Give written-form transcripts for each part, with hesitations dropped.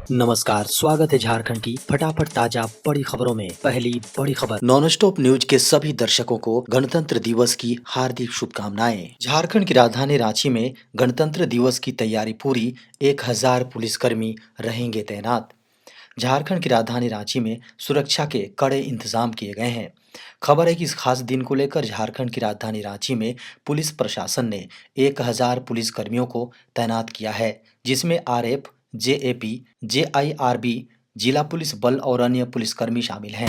नमस्कार, स्वागत है झारखंड की फटाफट ताजा बड़ी खबरों में। पहली बड़ी खबर, नॉन स्टॉप न्यूज के सभी दर्शकों को गणतंत्र दिवस की हार्दिक शुभकामनाएं। झारखंड की राजधानी रांची में गणतंत्र दिवस की तैयारी पूरी, 1000 पुलिसकर्मी रहेंगे तैनात। झारखंड की राजधानी रांची में सुरक्षा के कड़े इंतजाम किए गए हैं। खबर है कि इस खास दिन को लेकर झारखंड की राजधानी रांची में पुलिस प्रशासन ने 1000 पुलिसकर्मियों को तैनात किया है, जिसमें आरएफ, जेएपी, जेआईआरबी, जिला पुलिस बल और अन्य पुलिसकर्मी शामिल हैं।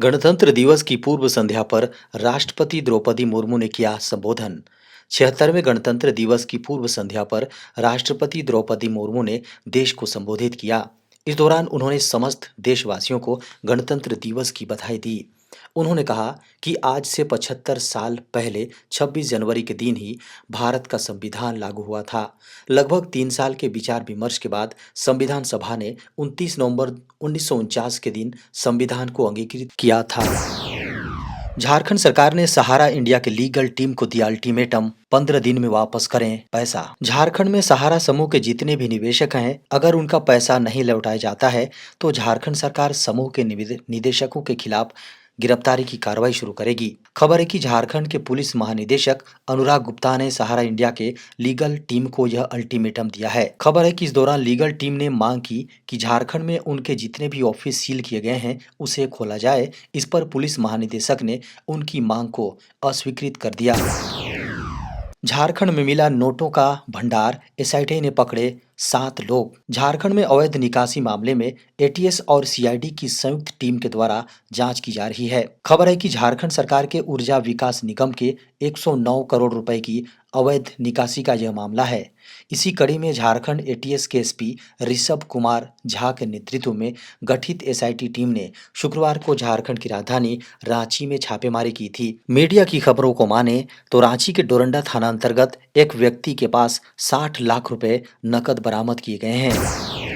गणतंत्र दिवस की पूर्व संध्या पर राष्ट्रपति द्रौपदी मुर्मू ने किया संबोधन। 76वें गणतंत्र दिवस की पूर्व संध्या पर राष्ट्रपति द्रौपदी मुर्मू ने देश को संबोधित किया। इस दौरान उन्होंने समस्त देशवासियों को गणतंत्र दिवस की बधाई दी। उन्होंने कहा कि आज से 75 साल पहले 26 जनवरी के दिन ही भारत का संविधान लागू हुआ था। लगभग 3 साल के विचार विमर्श के बाद संविधान सभा ने 29 नवंबर 1949 के दिन संविधान को अंगीकृत किया था। झारखंड सरकार ने सहारा इंडिया के लीगल टीम को दिया अल्टीमेटम, 15 दिन में वापस करें पैसा। झारखंड में सहारा समूह के जितने भी निवेशक हैं, अगर उनका पैसा नहीं लौटाया जाता है तो झारखंड सरकार समूह के निदेशकों के खिलाफ गिरफ्तारी की कार्रवाई शुरू करेगी। खबर है कि झारखंड के पुलिस महानिदेशक अनुराग गुप्ता ने सहारा इंडिया के लीगल टीम को यह अल्टीमेटम दिया है। खबर है कि इस दौरान लीगल टीम ने मांग की कि झारखंड में उनके जितने भी ऑफिस सील किए गए हैं उसे खोला जाए। इस पर पुलिस महानिदेशक ने उनकी मांग को अस्वीकृत कर दिया। झारखंड में मिला नोटों का भंडार, एसआईटी ने पकड़े 7 लोग। झारखंड में अवैध निकासी मामले में एटीएस और सीआईडी की संयुक्त टीम के द्वारा जांच की जा रही है। खबर है कि झारखंड सरकार के ऊर्जा विकास निगम के 109 करोड़ रुपए की अवैध निकासी का यह मामला है। इसी कड़ी में झारखंड एटीएस के एसपी ऋषभ कुमार झा के नेतृत्व में गठित एसआईटी टीम ने शुक्रवार को झारखंड की राजधानी रांची में छापेमारी की थी। मीडिया की खबरों को माने तो रांची के डोरंडा थाना अंतर्गत एक व्यक्ति के पास 60 लाख रुपए नकद बरामद किए गए हैं।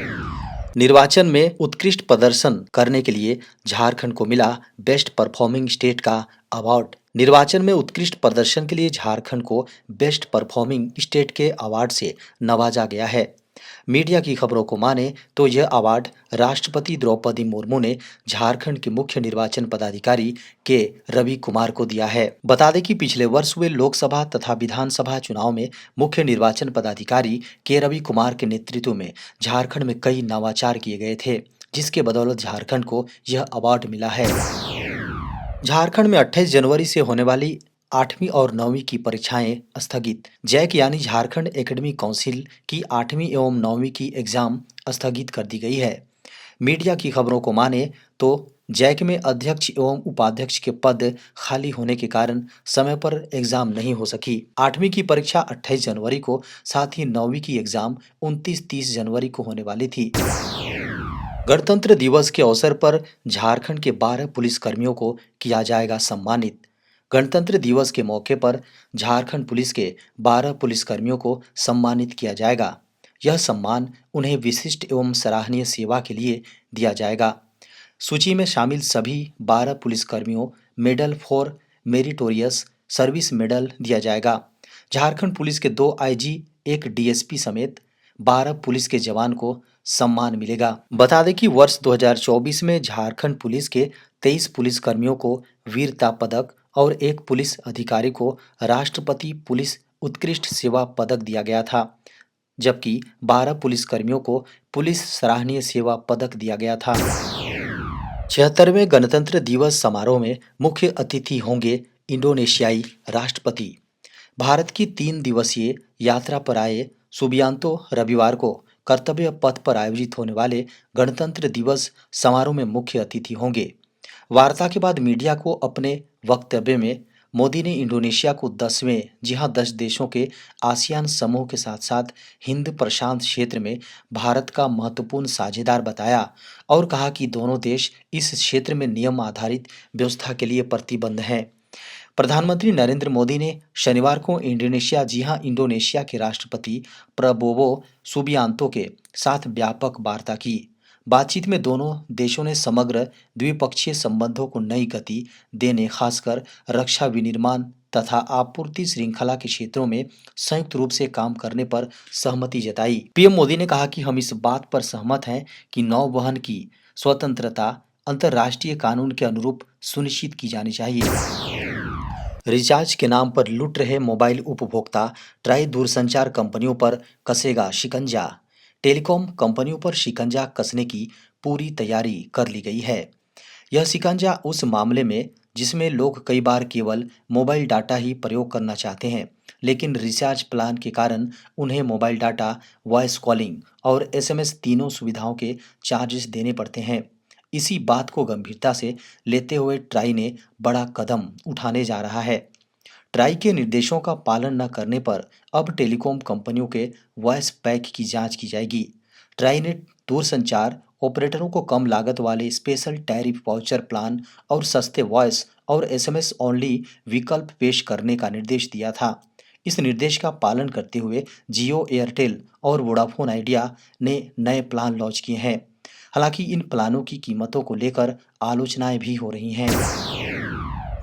निर्वाचन में उत्कृष्ट प्रदर्शन करने के लिए झारखंड को मिला बेस्ट परफॉर्मिंग स्टेट का अवार्ड। निर्वाचन में उत्कृष्ट प्रदर्शन के लिए झारखंड को बेस्ट परफॉर्मिंग स्टेट के अवार्ड से नवाजा गया है। मीडिया की खबरों को माने तो यह अवार्ड राष्ट्रपति द्रौपदी मुर्मू ने झारखंड के मुख्य निर्वाचन पदाधिकारी के रवि कुमार को दिया है। बता दें कि पिछले वर्ष हुए लोकसभा तथा विधानसभा चुनाव में मुख्य निर्वाचन पदाधिकारी के रवि कुमार के नेतृत्व में झारखंड में कई नवाचार किए गए थे, जिसके बदौलत झारखंड को यह अवार्ड मिला है। झारखंड में 28 जनवरी से होने वाली 8वीं और 9वीं की परीक्षाएं स्थगित। जैक यानी झारखंड एकेडमिक काउंसिल की 8वीं एवं 9वीं की एग्जाम स्थगित कर दी गई है। मीडिया की खबरों को माने तो जैक में अध्यक्ष एवं उपाध्यक्ष के पद खाली होने के कारण समय पर एग्जाम नहीं हो सकी। 8वीं की परीक्षा 28 जनवरी को, साथ ही 9वीं की एग्जाम 29-30 जनवरी को होने वाली थी। गणतंत्र दिवस के अवसर पर झारखंड के 12 पुलिसकर्मियों को किया जाएगा सम्मानित। गणतंत्र दिवस के मौके पर झारखंड पुलिस के 12 पुलिसकर्मियों को सम्मानित किया जाएगा। यह सम्मान उन्हें विशिष्ट एवं सराहनीय सेवा के लिए दिया जाएगा। सूची में शामिल सभी 12 पुलिसकर्मियों medal for meritorious service medal दिया जाएगा। झारखंड पुलिस के 2 आईजी, एक डीएसपी समेत 12 पुलिस के जवान को सम्मान मिलेगा। बता दें कि वर्ष 2024 में झारखंड पुलिस के 23 पुलिसकर्मियों को वीरता पदक और एक पुलिस अधिकारी को राष्ट्रपति पुलिस उत्कृष्ट सेवा पदक दिया गया था, जबकि 12 पुलिसकर्मियों को पुलिस सराहनीय सेवा पदक दिया गया था। 76वें गणतंत्र दिवस समारोह में मुख्य अतिथि होंगे इंडोनेशियाई राष्ट्रपति। भारत की 3 दिवसीय यात्रा पर आए सुबियांतो रविवार को कर्तव्य पथ पर आयोजित होने वाले गणतंत्र दिवस समारोह में मुख्य अतिथि होंगे। वार्ता के बाद मीडिया को अपने वक्तव्य में मोदी ने इंडोनेशिया को 10 देशों के आसियान समूह के साथ साथ हिंद प्रशांत क्षेत्र में भारत का महत्वपूर्ण साझेदार बताया और कहा कि दोनों देश इस क्षेत्र में नियम आधारित व्यवस्था के लिए प्रतिबद्ध हैं। प्रधानमंत्री नरेंद्र मोदी ने शनिवार को इंडोनेशिया के राष्ट्रपति प्रबोवो सुबियांतो के साथ व्यापक वार्ता की। बातचीत में दोनों देशों ने समग्र द्विपक्षीय संबंधों को नई गति देने, खासकर रक्षा विनिर्माण तथा आपूर्ति श्रृंखला के क्षेत्रों में संयुक्त रूप से काम करने पर सहमति जताई। पीएम मोदी ने कहा कि हम इस बात पर सहमत हैं कि नौवहन की स्वतंत्रता अंतर्राष्ट्रीय कानून के अनुरूप सुनिश्चित की जानी चाहिए। रिचार्ज के नाम पर लूट रहे मोबाइल उपभोक्ता, ट्राई दूरसंचार कंपनियों पर कसेगा शिकंजा। टेलीकॉम कंपनियों पर शिकंजा कसने की पूरी तैयारी कर ली गई है। यह शिकंजा उस मामले में जिसमें लोग कई बार केवल मोबाइल डाटा ही प्रयोग करना चाहते हैं, लेकिन रिचार्ज प्लान के कारण उन्हें मोबाइल डाटा, वॉइस कॉलिंग और एसएमएस तीनों सुविधाओं के चार्जेस देने पड़ते हैं। इसी बात को गंभीरता से लेते हुए ट्राई ने बड़ा कदम उठाने जा रहा है। ट्राई के निर्देशों का पालन न करने पर अब टेलीकॉम कंपनियों के वॉइस पैक की जांच की जाएगी। ट्राई ने दूरसंचार ऑपरेटरों को कम लागत वाले स्पेशल टैरिफ वाउचर प्लान और सस्ते वॉइस और एसएमएस ओनली विकल्प पेश करने का निर्देश दिया था। इस निर्देश का पालन करते हुए जियो, एयरटेल और वोडाफोन आइडिया ने नए प्लान लॉन्च किए हैं। हालांकि इन प्लानों की कीमतों को लेकर आलोचनाएं भी हो रही हैं।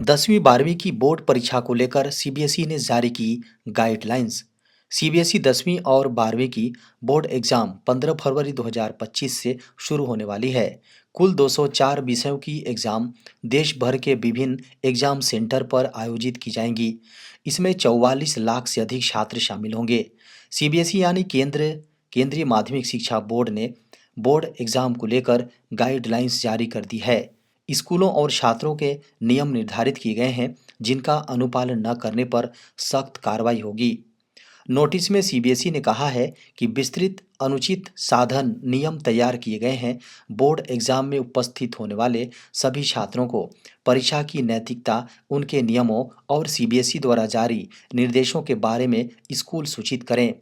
10वीं 12वीं की बोर्ड परीक्षा को लेकर सीबीएसई ने जारी की गाइडलाइंस। सीबीएसई 10वीं और 12वीं की बोर्ड एग्जाम 15 फरवरी 2025 से शुरू होने वाली है। कुल 204 विषयों की एग्जाम देश भर के विभिन्न एग्जाम सेंटर पर आयोजित की जाएंगी। इसमें 44 लाख से अधिक छात्र शामिल होंगे। सीबीएसई यानी केंद्रीय माध्यमिक शिक्षा बोर्ड ने बोर्ड एग्जाम को लेकर गाइडलाइंस जारी कर दी है। स्कूलों और छात्रों के नियम निर्धारित किए गए हैं, जिनका अनुपालन न करने पर सख्त कार्रवाई होगी। नोटिस में सीबीएसई ने कहा है कि विस्तृत अनुचित साधन नियम तैयार किए गए हैं। बोर्ड एग्जाम में उपस्थित होने वाले सभी छात्रों को परीक्षा की नैतिकता, उनके नियमों और सीबीएसई द्वारा जारी निर्देशों के बारे में स्कूल सूचित करें।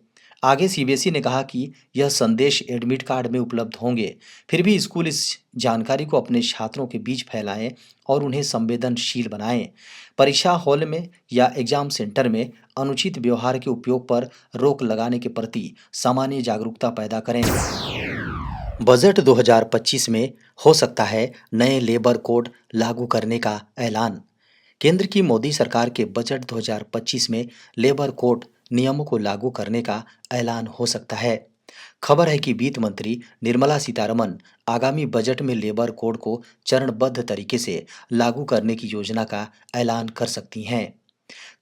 आगे सीबीएसई ने कहा कि यह संदेश एडमिट कार्ड में उपलब्ध होंगे। फिर भी स्कूल इस जानकारी को अपने छात्रों के बीच फैलाएं और उन्हें संवेदनशील बनाएं। परीक्षा हॉल में या एग्जाम सेंटर में अनुचित व्यवहार के उपयोग पर रोक लगाने के प्रति सामान्य जागरूकता पैदा करें। बजट 2025 में हो सकता है नए लेबर कोड लागू करने का ऐलान। केंद्र की मोदी सरकार के बजट 2025 में लेबर कोड नियमों को लागू करने का ऐलान हो सकता है। खबर है कि वित्त मंत्री निर्मला सीतारमण आगामी बजट में लेबर कोड को चरणबद्ध तरीके से लागू करने की योजना का ऐलान कर सकती हैं।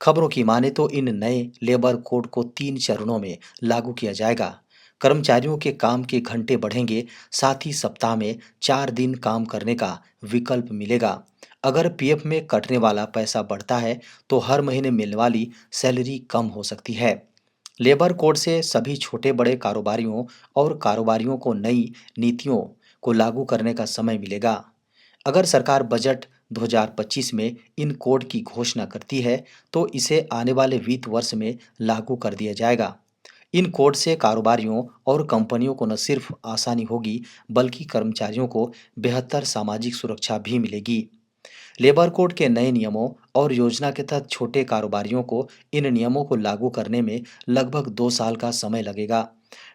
खबरों की माने तो इन नए लेबर कोड को 3 चरणों में लागू किया जाएगा। कर्मचारियों के काम के घंटे बढ़ेंगे, साथ ही सप्ताह में 4 दिन काम करने का विकल्प मिलेगा। अगर पीएफ में कटने वाला पैसा बढ़ता है तो हर महीने मिलने वाली सैलरी कम हो सकती है। लेबर कोड से सभी छोटे बड़े कारोबारियों और कारोबारियों को नई नीतियों को लागू करने का समय मिलेगा। अगर सरकार बजट 2025 में इन कोड की घोषणा करती है तो इसे आने वाले वित्त वर्ष में लागू कर दिया जाएगा। इन कोड से कारोबारियों और कंपनियों को न सिर्फ आसानी होगी, बल्कि कर्मचारियों को बेहतर सामाजिक सुरक्षा भी मिलेगी। लेबर कोड के नए नियमों और योजना के तहत छोटे कारोबारियों को इन नियमों को लागू करने में लगभग 2 साल का समय लगेगा।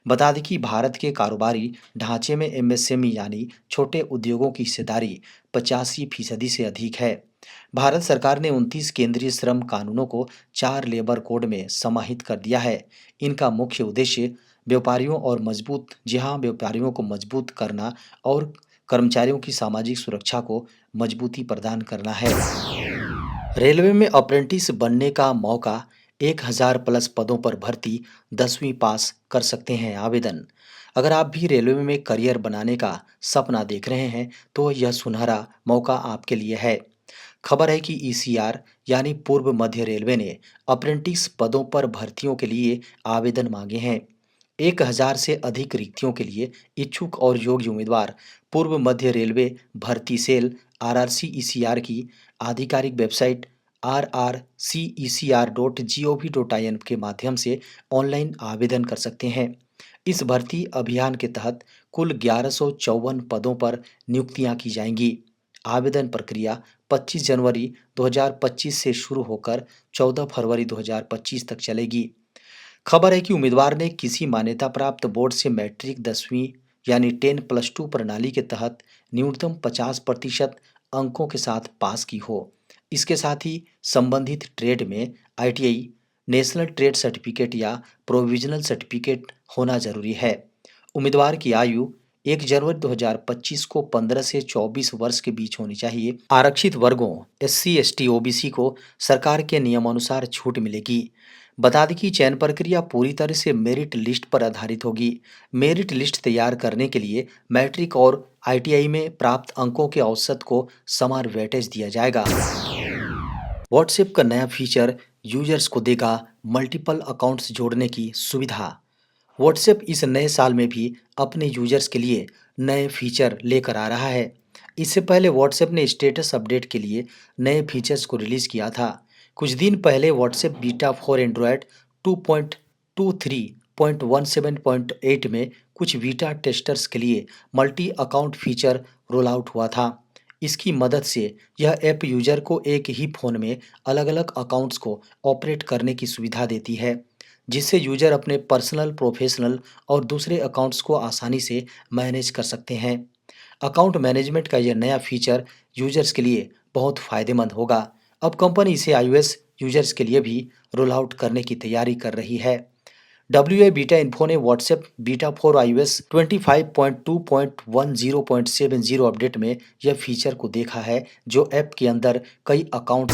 बता दें कि भारत के कारोबारी ढांचे में एमएसएमई यानी छोटे उद्योगों की हिस्सेदारी 85% से अधिक है। भारत सरकार ने 29 केंद्रीय श्रम कानूनों को 4 लेबर कोड में समाहित कर दिया है। इनका मुख्य उद्देश्य व्यापारियों को मजबूत करना और कर्मचारियों की सामाजिक सुरक्षा को मजबूती प्रदान करना है। रेलवे में अप्रेंटिस बनने का मौका, 1000 प्लस पदों पर भर्ती, 10वीं पास कर सकते हैं आवेदन। अगर आप भी रेलवे में करियर बनाने का सपना देख रहे हैं तो यह सुनहरा मौका आपके लिए है। खबर है कि ईसीआर यानी पूर्व मध्य रेलवे ने अप्रेंटिस पदों पर भर्तियों के लिए आवेदन मांगे हैं। 1000 से अधिक रिक्तियों के लिए इच्छुक और योग्य उम्मीदवार पूर्व मध्य रेलवे भर्ती सेल आरआरसीईसीआर की आधिकारिक वेबसाइट rrcecr.gov.in के माध्यम से ऑनलाइन आवेदन कर सकते हैं। इस भर्ती अभियान के तहत कुल 1154 पदों पर नियुक्तियां की जाएंगी। आवेदन प्रक्रिया 25 जनवरी 2025 से शुरू होकर 14 फरवरी 2025 तक चलेगी। खबर है कि उम्मीदवार ने किसी मान्यता प्राप्त बोर्ड से मैट्रिक 10वीं यानी 10+2 प्रणाली के तहत न्यूनतम 50% अंकों के साथ पास की हो। इसके साथ ही संबंधित ट्रेड में आईटीआई, नेशनल ट्रेड सर्टिफिकेट या प्रोविजनल सर्टिफिकेट होना जरूरी है। उम्मीदवार की आयु 1 जनवरी 2025 को 15 से 24 वर्ष के बीच होनी चाहिए। आरक्षित वर्गों एससी, एसटी, ओबीसी को सरकार के नियमानुसार छूट मिलेगी। बता दें कि चयन प्रक्रिया पूरी तरह से मेरिट लिस्ट पर आधारित होगी। मेरिट लिस्ट तैयार करने के लिए मैट्रिक और आईटीआई में प्राप्त अंकों के औसत को समान वेटेज दिया जाएगा। व्हाट्सएप का नया फीचर यूजर्स को देगा मल्टीपल अकाउंट्स जोड़ने की सुविधा। व्हाट्सएप इस नए साल में भी अपने यूजर्स के लिए नए फीचर लेकर आ रहा है। इससे पहले व्हाट्सएप ने स्टेटस अपडेट के लिए नए फीचर्स को रिलीज किया था। कुछ दिन पहले व्हाट्सएप बीटा फॉर एंड्रॉयड 2.23.17.8 में कुछ बीटा टेस्टर्स के लिए multi account feature roll out हुआ था। इसकी मदद से यह ऐप यूजर को एक ही फ़ोन में अलग-अलग अकाउंट्स को ऑपरेट करने की सुविधा देती है, जिससे यूजर अपने पर्सनल, प्रोफेशनल और दूसरे अकाउंट्स को आसानी से मैनेज कर सकते हैं। अकाउंट मैनेजमेंट का यह नया फीचर यूजर्स के लिए बहुत फायदेमंद होगा। अब कंपनी इसे iOS यूजर्स के लिए भी रोल आउट करने की तैयारी कर रही है। WA बीटा इन्फो ने WhatsApp beta for iOS 25.2.10.70 update में यह फीचर को देखा है, जो ऐप के अंदर कई अकाउंट